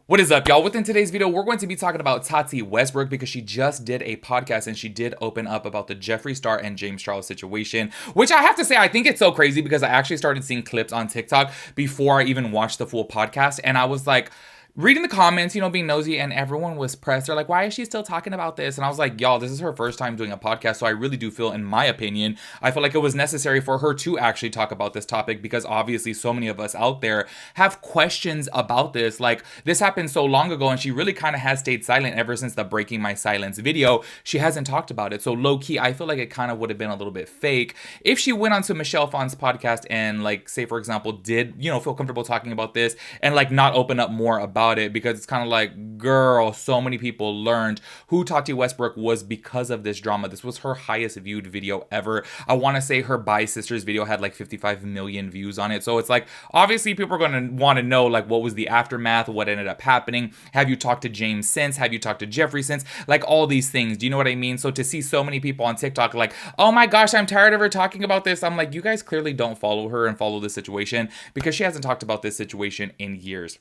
What is up, y'all? Within today's video, we're going to be talking about Tati Westbrook because she just did a podcast and she did open up about the Jeffree Star and James Charles situation, which I have to say, I think it's so crazy because I actually started seeing clips on TikTok before I even watched the full podcast. And I was like, reading the comments, being nosy, and everyone was pressed. They're like, why is she still talking about this? And I was like, y'all, this is her first time doing a podcast. So I really do feel, in my opinion, I feel like it was necessary for her to actually talk about this topic because obviously so many of us out there have questions about this. Like, this happened so long ago and she really kind of has stayed silent ever since the Breaking My Silence video. She hasn't talked about it. So low key, I feel like it kind of would have been a little bit fake if she went onto Michelle Phan's podcast and, like, say for example, did, feel comfortable talking about this and like not open up more about it, because it's kind of like, girl, so many people learned who Tati Westbrook was because of this drama. This was her highest viewed video ever. I want to say her Bi Sisters video had like 55 million views on it. So it's like, obviously people are going to want to know like what was the aftermath, what ended up happening. Have you talked to James since? Have you talked to Jeffree since? Like all these things. Do you know what I mean? So to see so many people on TikTok like, oh my gosh, I'm tired of her talking about this. I'm like, you guys clearly don't follow her and follow this situation because she hasn't talked about this situation in years.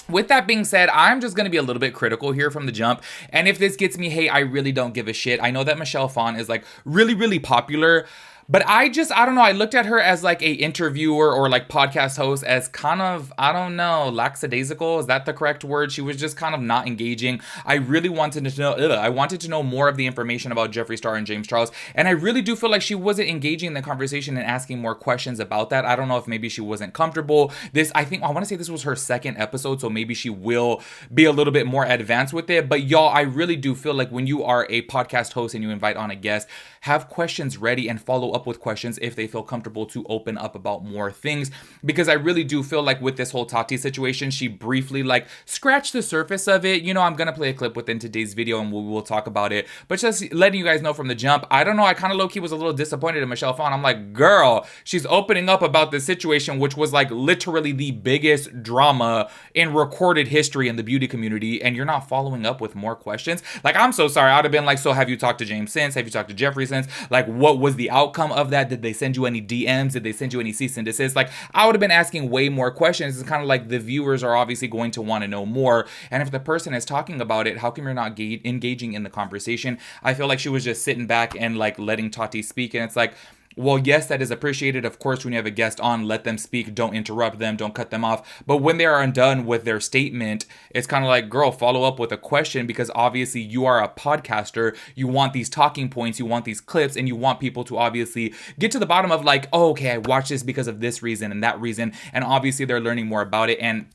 With that being said, I'm just going to be a little bit critical here from the jump. And if this gets me hate, I really don't give a shit. I know that Michelle Phan is like really, really popular. But I don't know. I looked at her as like a interviewer or like podcast host as kind of, I don't know, lackadaisical. Is that the correct word? She was just kind of not engaging. I really wanted to know, I wanted to know more of the information about Jeffree Star and James Charles. And I really do feel like she wasn't engaging in the conversation and asking more questions about that. I don't know if maybe she wasn't comfortable. I want to say this was her second episode. So maybe she will be a little bit more advanced with it. But y'all, I really do feel like when you are a podcast host and you invite on a guest, have questions ready and follow up with questions if they feel comfortable to open up about more things, because I really do feel like with this whole Tati situation, she briefly like scratched the surface of it. I'm gonna play a clip within today's video and we'll talk about it, but just letting you guys know from the jump, I don't know, I kind of low-key was a little disappointed in Michelle Phan. I'm like, girl, she's opening up about the situation, which was like literally the biggest drama in recorded history in the beauty community, and you're not following up with more questions. Like, I'm so sorry. I'd have been like, so have you talked to James since? Have you talked to Jeffree since? Like, what was the outcome of that? Did they send you any DMs? Did they send you any cease and desist? Like, I would have been asking way more questions. It's kind of like the viewers are obviously going to want to know more. And if the person is talking about it, how come you're not engaging in the conversation? I feel like she was just sitting back and like letting Tati speak. And it's like, well, yes, that is appreciated. Of course, when you have a guest on, let them speak. Don't interrupt them. Don't cut them off. But when they are undone with their statement, it's kind of like, girl, follow up with a question, because obviously you are a podcaster. You want these talking points. You want these clips, and you want people to obviously get to the bottom of like, oh, okay, I watched this because of this reason and that reason. And obviously they're learning more about it. And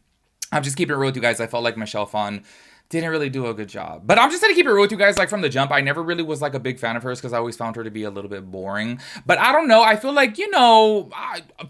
I'm just keeping it real with you guys. I felt like Michelle Phan didn't really do a good job. But I'm just gonna keep it real with you guys. Like, from the jump, I never really was like a big fan of hers because I always found her to be a little bit boring. But I don't know. I feel like,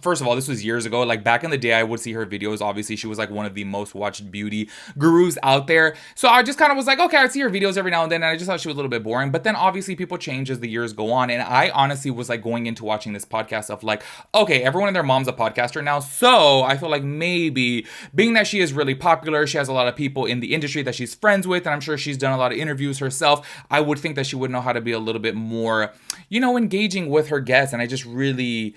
first of all, this was years ago. Like, back in the day, I would see her videos. Obviously, she was like one of the most watched beauty gurus out there. So I just kind of was like, okay, I'd see her videos every now and then. And I just thought she was a little bit boring. But then obviously people change as the years go on. And I honestly was like going into watching this podcast of like, okay, everyone and their mom's a podcaster now. So I feel like maybe being that she is really popular, she has a lot of people in the industry that she's friends with, and I'm sure she's done a lot of interviews herself, I would think that she would know how to be a little bit more, engaging with her guests. And I just really,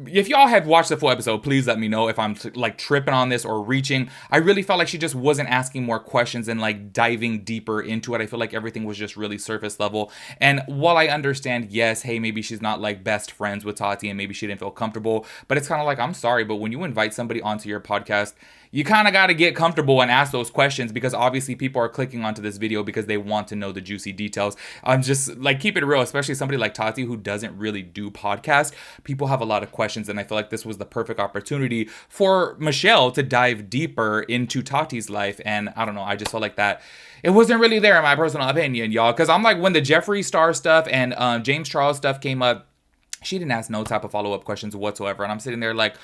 if y'all have watched the full episode, please let me know if I'm like tripping on this or reaching. I really felt like she just wasn't asking more questions and like diving deeper into it. I feel like everything was just really surface level. And while I understand, yes, hey, maybe she's not like best friends with Tati and maybe she didn't feel comfortable, but it's kind of like, I'm sorry, but when you invite somebody onto your podcast, you kind of got to get comfortable and ask those questions, because obviously people are clicking onto this video because they want to know the juicy details. I'm just like, keep it real, especially somebody like Tati who doesn't really do podcasts. People have a lot of questions, and I feel like this was the perfect opportunity for Michelle to dive deeper into Tati's life. And I don't know, I just felt like that it wasn't really there in my personal opinion, y'all, because I'm like, when the Jeffree Star stuff and James Charles stuff came up, she didn't ask no type of follow-up questions whatsoever. And I'm sitting there like,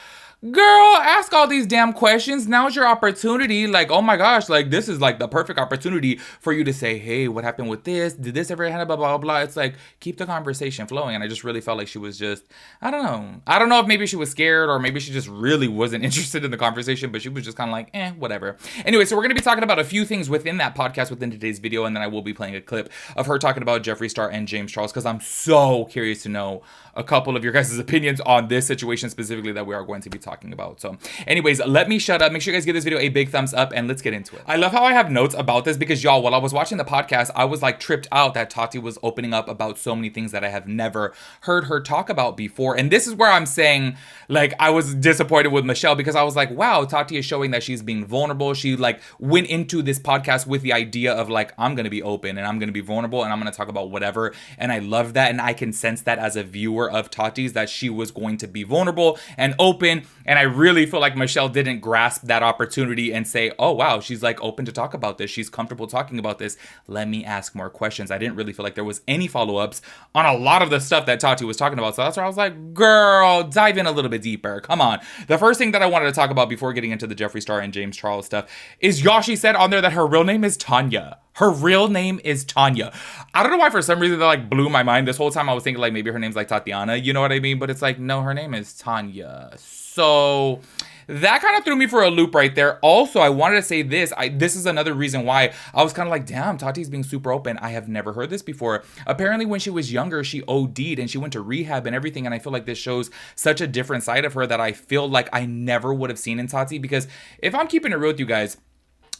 girl, ask all these damn questions. Now's your opportunity. Like, oh my gosh, like, this is like the perfect opportunity for you to say, hey, what happened with this? Did this ever happen? Blah, blah, blah. It's like, keep the conversation flowing. And I just really felt like she was just, I don't know. I don't know if maybe she was scared or maybe she just really wasn't interested in the conversation, but she was just kind of like, whatever. Anyway, so we're going to be talking about a few things within that podcast within today's video. And then I will be playing a clip of her talking about Jeffree Star and James Charles, because I'm so curious to know a couple of your guys' opinions on this situation specifically that we are going to be talking talking about. So anyways, let me shut up. Make sure you guys give this video a big thumbs up and let's get into it. I love how I have notes about this because y'all, while I was watching the podcast, I was like tripped out that Tati was opening up about so many things that I have never heard her talk about before. And this is where I'm saying, like, I was disappointed with Michelle because I was like, wow, Tati is showing that she's being vulnerable. She like went into this podcast with the idea of like, I'm going to be open and I'm going to be vulnerable and I'm going to talk about whatever. And I love that. And I can sense that as a viewer of Tati's, that she was going to be vulnerable and open. And I really feel like Michelle didn't grasp that opportunity and say, oh, wow, she's like open to talk about this. She's comfortable talking about this. Let me ask more questions. I didn't really feel like there was any follow-ups on a lot of the stuff that Tati was talking about. So that's where I was like, girl, dive in a little bit deeper. Come on. The first thing that I wanted to talk about before getting into the Jeffree Star and James Charles stuff is y'all, she said on there that her real name is Tanya. Her real name is Tanya. I don't know why for some reason that like blew my mind. This whole time I was thinking like maybe her name's like Tatiana, you know what I mean? But it's like, no, her name is Tanya. So that kind of threw me for a loop right there. Also, I wanted to say this. This is another reason why I was kind of like, damn, Tati's being super open. I have never heard this before. Apparently, when she was younger, she OD'd and she went to rehab and everything. And I feel like this shows such a different side of her that I feel like I never would have seen in Tati. Because if I'm keeping it real with you guys,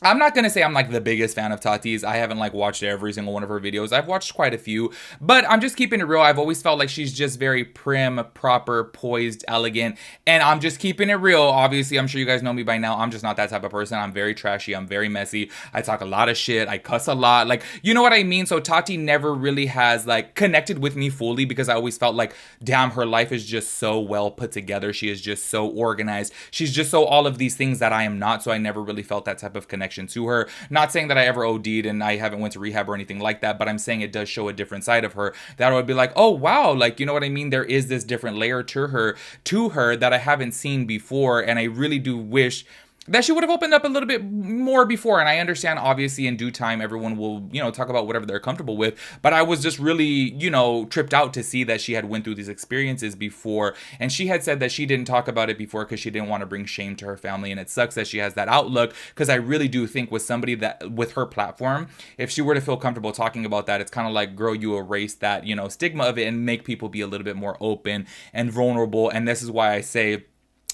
I'm not going to say I'm like the biggest fan of Tati's. I haven't like watched every single one of her videos. I've watched quite a few, but I'm just keeping it real. I've always felt like she's just very prim, proper, poised, elegant, and I'm just keeping it real. Obviously, I'm sure you guys know me by now. I'm just not that type of person. I'm very trashy. I'm very messy. I talk a lot of shit. I cuss a lot. Like, you know what I mean? So Tati never really has like connected with me fully because I always felt like, damn, her life is just so well put together. She is just so organized. She's just so all of these things that I am not. So I never really felt that type of connection to her. Not saying that I ever OD'd and I haven't went to rehab or anything like that, but I'm saying it does show a different side of her that I would be like, oh wow, like, you know what I mean? There is this different layer to her that I haven't seen before, and I really do wish that she would have opened up a little bit more before. And I understand, obviously, in due time, everyone will, you know, talk about whatever they're comfortable with. But I was just really, you know, tripped out to see that she had went through these experiences before. And she had said that she didn't talk about it before because she didn't want to bring shame to her family. And it sucks that she has that outlook, because I really do think with somebody that, with her platform, if she were to feel comfortable talking about that, it's kind of like, girl, you erase that, you know, stigma of it and make people be a little bit more open and vulnerable. And this is why I say,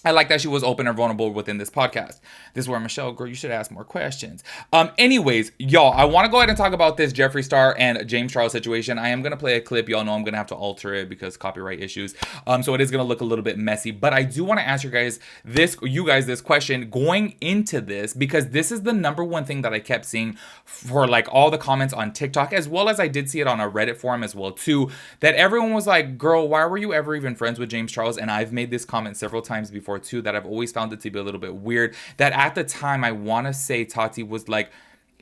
I like that she was open and vulnerable within this podcast. This is where, Michelle, girl, you should ask more questions. Anyways, y'all, I want to go ahead and talk about this Jeffree Star and James Charles situation. I am going to play a clip. Y'all know I'm going to have to alter it because copyright issues. So it is going to look a little bit messy. But I do want to ask you guys this question going into this, because this is the number one thing that I kept seeing for like all the comments on TikTok, as well as I did see it on a Reddit forum as well too, that everyone was like, girl, why were you ever even friends with James Charles? And I've made this comment several times before too, that I've always found it to be a little bit weird, that at the time, I want to say Tati was like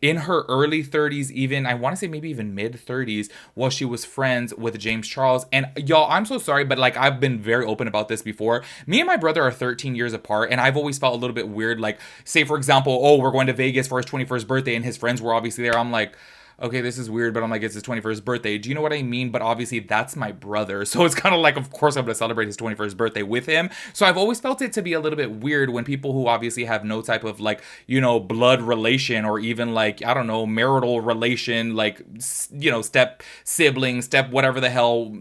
in her early 30s, even I want to say maybe even mid 30s, while she was friends with James Charles. And y'all, I'm so sorry, but like, I've been very open about this before. Me and my brother are 13 years apart, and I've always felt a little bit weird. Like, say for example, oh, we're going to Vegas for his 21st birthday and his friends were obviously there. I'm like, okay, this is weird, but I'm like, it's his 21st birthday. Do you know what I mean? But obviously that's my brother. So it's kind of like, of course I'm going to celebrate his 21st birthday with him. So I've always felt it to be a little bit weird when people who obviously have no type of like, you know, blood relation or even like, I don't know, marital relation, like, you know, step sibling, step whatever the hell.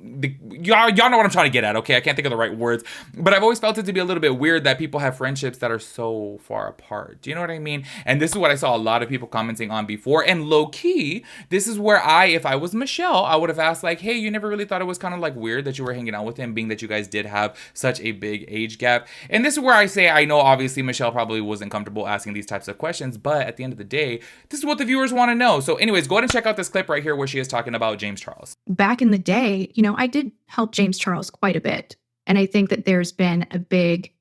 Y'all know what I'm trying to get at, okay? I can't think of the right words. But I've always felt it to be a little bit weird that people have friendships that are so far apart. Do you know what I mean? And this is what I saw a lot of people commenting on before. And low key, this is where if I was Michelle, I would have asked like, hey, you never really thought it was kind of like weird that you were hanging out with him, being that you guys did have such a big age gap? And this is where I say, I know obviously Michelle probably wasn't comfortable asking these types of questions, but at the end of the day, this is what the viewers want to know. So anyways, go ahead and check out this clip right here where she is talking about James Charles. Back in the day, you know, I did help James Charles quite a bit. And I think that there's been a big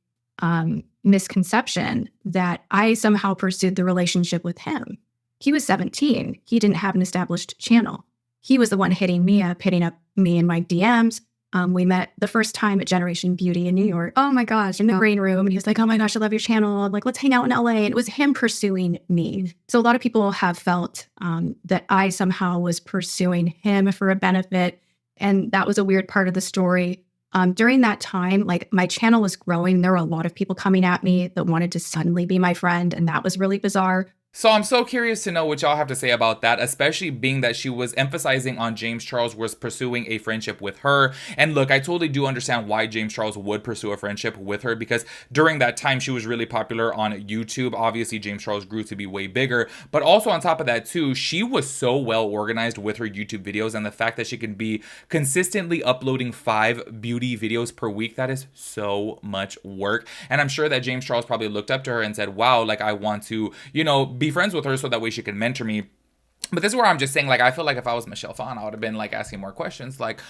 misconception that I somehow pursued the relationship with him. He was 17. He didn't have an established channel. He was the one hitting up me in my DMs. We met the first time at Generation Beauty in New York. Oh my gosh, in the green room. And he was like, oh my gosh, I love your channel. I'm like, let's hang out in LA. And it was him pursuing me. So a lot of people have felt that I somehow was pursuing him for a benefit. And that was a weird part of the story. During that time, like my channel was growing. There were a lot of people coming at me that wanted to suddenly be my friend. And that was really bizarre. So I'm so curious to know what y'all have to say about that, especially being that she was emphasizing on James Charles was pursuing a friendship with her. And look, I totally do understand why James Charles would pursue a friendship with her, because during that time she was really popular on YouTube. Obviously, James Charles grew to be way bigger, but also on top of that too, she was so well organized with her YouTube videos, and the fact that she can be consistently uploading 5 beauty videos per week, that is so much work. And I'm sure that James Charles probably looked up to her and said, wow, like I want to, be friends with her so that way she can mentor me. But this is where I'm just saying, like, I feel like if I was Michelle Phan, I would have been, like, asking more questions. Like,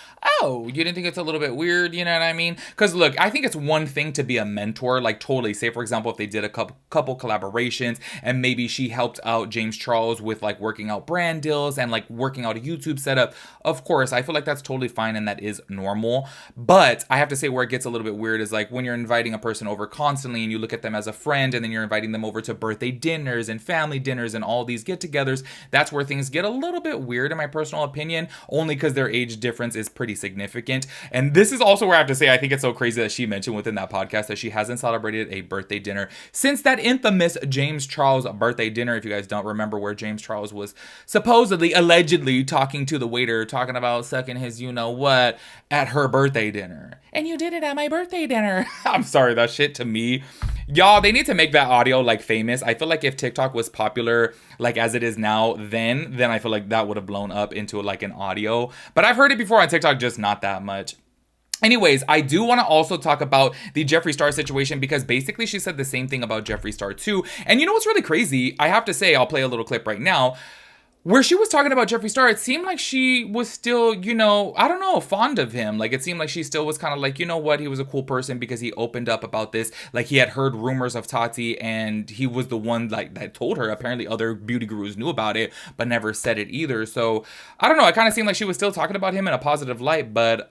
oh, you didn't think it's a little bit weird? You know what I mean? Because, look, I think it's one thing to be a mentor. Like, totally. Say, for example, if they did a couple collaborations and maybe she helped out James Charles with, like, working out brand deals and, like, working out a YouTube setup. Of course, I feel like that's totally fine and that is normal. But I have to say where it gets a little bit weird is, like, when you're inviting a person over constantly and you look at them as a friend and then you're inviting them over to birthday dinners and family dinners and all these get-togethers, that's where things get a little bit weird in my personal opinion, only because their age difference is pretty significant. And this is also where I have to say I think it's so crazy that she mentioned within that podcast that she hasn't celebrated a birthday dinner since that infamous James Charles birthday dinner. If you guys don't remember, where James Charles was supposedly, allegedly talking to the waiter, talking about sucking his you-know-what at her birthday dinner. And you did it at my birthday dinner. I'm sorry, that shit to me. Y'all, they need to make that audio like famous. I feel like if TikTok was popular like as it is now, then I feel like that would have blown up into like an audio. But I've heard it before on TikTok, just not that much. Anyways, I do want to also talk about the Jeffree Star situation, because basically she said the same thing about Jeffree Star too. And you know what's really crazy? I have to say, I'll play a little clip right now. Where she was talking about Jeffree Star, it seemed like she was still, I don't know, fond of him. Like, it seemed like she still was kind of like, you know what, he was a cool person because he opened up about this. Like, he had heard rumors of Tati, and he was the one like that told her. Apparently, other beauty gurus knew about it, but never said it either. So, I don't know. It kind of seemed like she was still talking about him in a positive light. But,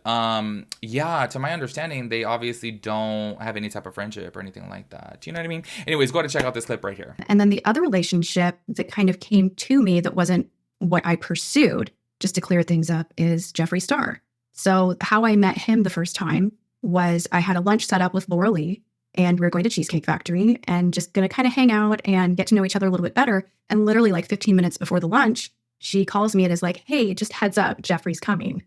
yeah, to my understanding, they obviously don't have any type of friendship or anything like that. Do you know what I mean? Anyways, go ahead and check out this clip right here. And then the other relationship that kind of came to me that wasn't what I pursued, just to clear things up, is Jeffree Star. So how I met him the first time was I had a lunch set up with Laura Lee, and we were going to Cheesecake Factory and just going to kind of hang out and get to know each other a little bit better. And literally like 15 minutes before the lunch, she calls me and is like, hey, just heads up, Jeffree's coming.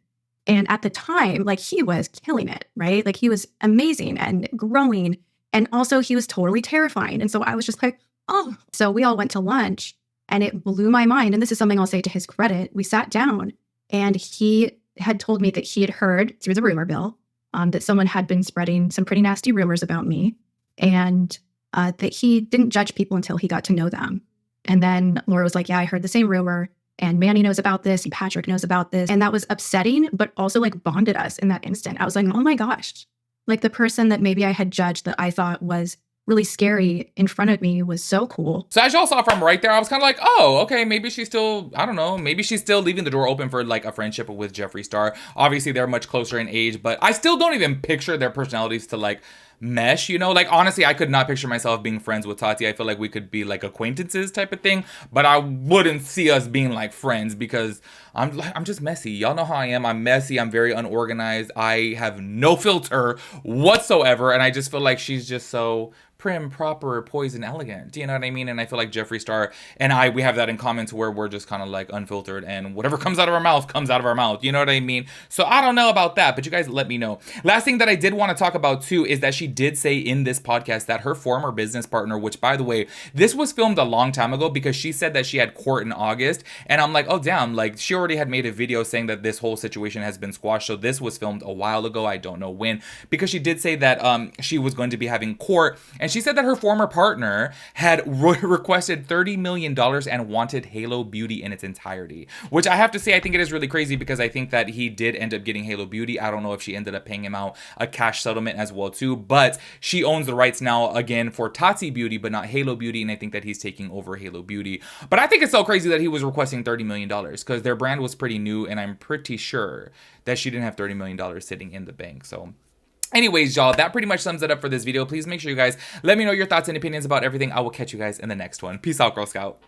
And at the time, like, he was killing it, right? Like, he was amazing and growing. And also he was totally terrifying. And so I was just like, oh. So we all went to lunch. And it blew my mind. And this is something I'll say to his credit. We sat down and he had told me that he had heard through the rumor mill that someone had been spreading some pretty nasty rumors about me, and that he didn't judge people until he got to know them. And then Laura was like, yeah, I heard the same rumor, and Manny knows about this, and Patrick knows about this. And that was upsetting, but also like bonded us in that instant. I was like, oh my gosh, like the person that maybe I had judged that I thought was really scary in front of me was so cool. So as y'all saw from right there, I was kind of like, oh, okay, maybe she's still, I don't know, maybe she's still leaving the door open for like a friendship with Jeffree Star. Obviously, they're much closer in age, but I still don't even picture their personalities to like mesh, like honestly, I could not picture myself being friends with Tati. I feel like we could be like acquaintances type of thing, but I wouldn't see us being like friends, because I'm just messy. Y'all know how I am. I'm messy. I'm very unorganized. I have no filter whatsoever, and I just feel like she's just so prim, proper, poised, and elegant. Do you know what I mean? And I feel like Jeffree Star and we have that in common, to where we're just kind of like unfiltered, and whatever comes out of our mouth comes out of our mouth. You know what I mean? So I don't know about that, but you guys let me know. Last thing that I did want to talk about too is that she did say in this podcast that her former business partner, which by the way, this was filmed a long time ago, because she said that she had court in August, and I'm like, oh damn, like she already had made a video saying that this whole situation has been squashed. So this was filmed a while ago. I don't know when, because she did say that she was going to be having court, and she said that her former partner had requested $30 million and wanted Halo Beauty in its entirety, which I have to say, I think it is really crazy, because I think that he did end up getting Halo Beauty. I don't know if she ended up paying him out a cash settlement as well too, but she owns the rights now again for Tati Beauty, but not Halo Beauty, and I think that he's taking over Halo Beauty. But I think it's so crazy that he was requesting $30 million, because their brand was pretty new, and I'm pretty sure that she didn't have $30 million sitting in the bank. So anyways, y'all, that pretty much sums it up for this video. Please make sure you guys let me know your thoughts and opinions about everything. I will catch you guys in the next one. Peace out, Girl Scout.